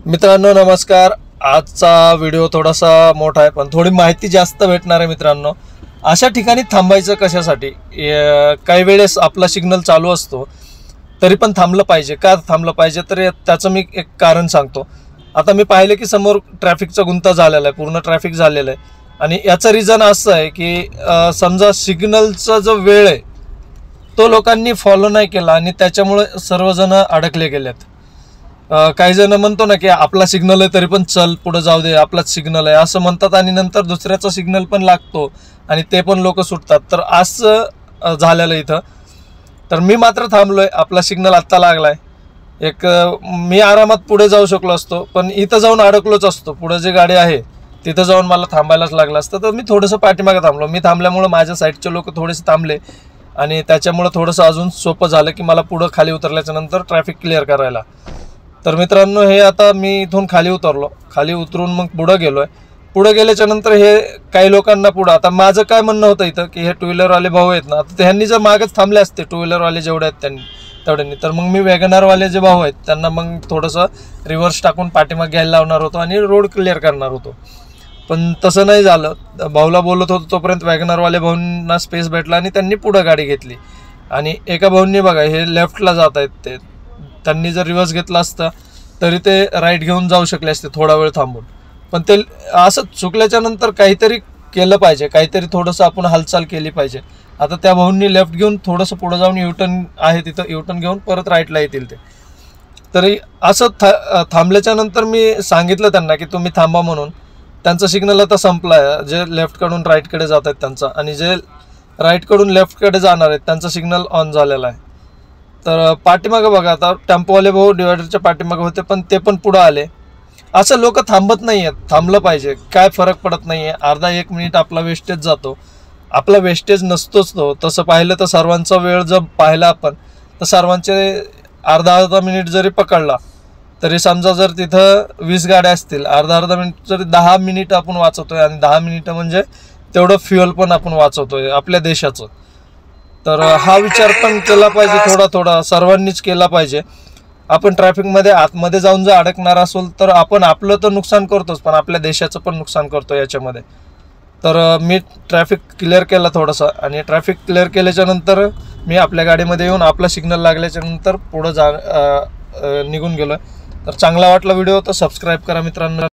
मित्रांनो नमस्कार। आजचा व्हिडिओ थोडासा मोठा आहे पण थोडी माहिती जास्त भेटणार आहे। मित्रांनो अशा ठिकाणी थांबायचं कशासाठी? काही वेळेस आपला सिग्नल चालू असतो तरी पण थांबलं पाहिजे। का थांबलं पाहिजे तर त्याचं मी एक कारण सांगतो। आता मी पाहिले की समोर ट्रॅफिकचा गुंता झालेला आहे, पूर्ण ट्रॅफिक झालेलं आहे आणि याचं रिझन असं आहे की समजा सिग्नलचा जो वेळ आहे तो लोकांनी फॉलो नाही केला आणि त्याच्यामुळे सर्वजण अडकले गेलेत। काही जण म्हणतो ना की आपला सिग्नल आहे तरी पण चल पुढे जाऊ दे, आपलाच सिग्नल आहे असं म्हणतात आणि नंतर दुसऱ्याचा सिग्नल पण लागतो आणि ते पण लोक सुटतात। तर असं झालेलं इथं। तर मी मात्र थांबलोय, आपला सिग्नल आत्ता लागलाय। एक मी आरामात पुढे जाऊ शकलो असतो पण इथं जाऊन अडकलोच असतो। पुढे जे गाडी आहे तिथं जाऊन मला थांबायलाच लागलं असतं। तर मी थोडंसं पाठीमागे थांबलो। मी थांबल्यामुळे माझ्या साईडचे लोक थोडेसे थांबले आणि त्याच्यामुळे थोडंसं अजून सोपं झालं की मला पुढे खाली उतरल्याच्या नंतर ट्रॅफिक क्लिअर करायला। तर मित्रांनो हे आता मी इथून खाली उतरलो, खाली उतरून मग पुढे गेलोय। पुढे गेल्याच्या नंतर हे काही लोकांना पुढे, आता माझं काय म्हणणं होतं इथं की हे टू व्हीलरवाले भाऊ आहेत ना, आता त्यांनी जर मागच थांबले असते टू व्हीलरवाले जेवढे आहेत तेवढ्यांनी, तर मग मी वॅगनरवाले जे भाऊ आहेत त्यांना मग थोडंसं रिव्हर्स टाकून पाठीमागे घ्यायला लावणार होतो आणि रोड क्लिअर करणार होतो। पण तसं नाही झालं। भाऊला बोलत होतो तोपर्यंत वॅगनरवाले भाऊंना स्पेस भेटला आणि त्यांनी पुढे गाडी घेतली आणि एका भाऊंनी बघा हे लेफ्टला जात आहेत, ते त्यांनी जर रिव्हर्स घेतला असता तरी ते राईट घेऊन जाऊ शकले असते थोडा वेळ थांबून। पण ते असं चुकल्याच्या नंतर काहीतरी केलं पाहिजे, काहीतरी थोडंसं आपण हालचाल केली पाहिजे। आता त्या भाऊंनी लेफ्ट घेऊन थोडंसं पुढे जाऊन युटर्न आहे तिथं युटर्न घेऊन परत राईटला येतील ते। तरी असं थांबल्याच्या नंतर मी सांगितलं त्यांना की तुम्ही थांबा म्हणून। त्यांचा सिग्नल आता संपला आहे, जे लेफ्टकडून राईटकडे जात आहेत त्यांचा, आणि जे राईटकडून लेफ्टकडे जाणार आहेत त्यांचा सिग्नल ऑन झालेला आहे। तर पाठीमागं बघा, आता टेम्पोवाले भाऊ डिवायडरच्या पाठीमागं होते पण ते पण पुढे आले। असं लोक थांबत नाही आहेत, थांबलं पाहिजे, काय फरक पडत नाही आहे। अर्धा एक मिनिट आपला वेस्टेज जातो, आपला वेस्टेज नसतोच तो। तसं पाहिलं तर सर्वांचा वेळ जर पाहिला आपण तर सर्वांचे अर्धा मिनिट जरी पकडला तरी समजा जर तिथं 20 गाड्या असतील, अर्धा मिनिट जरी 10 मिनिट आपण वाचवतोय आणि 10 मिनिटं म्हणजे तेवढं फ्युअल पण आपण वाचवतोय आपल्या देशाचं। तर हा विचार पण केला पाहिजे, थोडा सर्वांनीच केला पाहिजे। आपण ट्रॅफिकमध्ये आतमध्ये जाऊन जर अडकणार असेल तर आपण आपलं तर नुकसान करतोच पण आपल्या देशाचं पण नुकसान करतो याच्यामध्ये। तर मी ट्रॅफिक क्लिअर केला थोडंसं आणि ट्रॅफिक क्लिअर केल्याच्या नंतर मी आपल्या गाडीमध्ये येऊन आपला सिग्नल लागल्याच्या नंतर पुढं निघून गेलो। तर चांगला वाटला व्हिडिओ तर सबस्क्राईब करा मित्रांनो।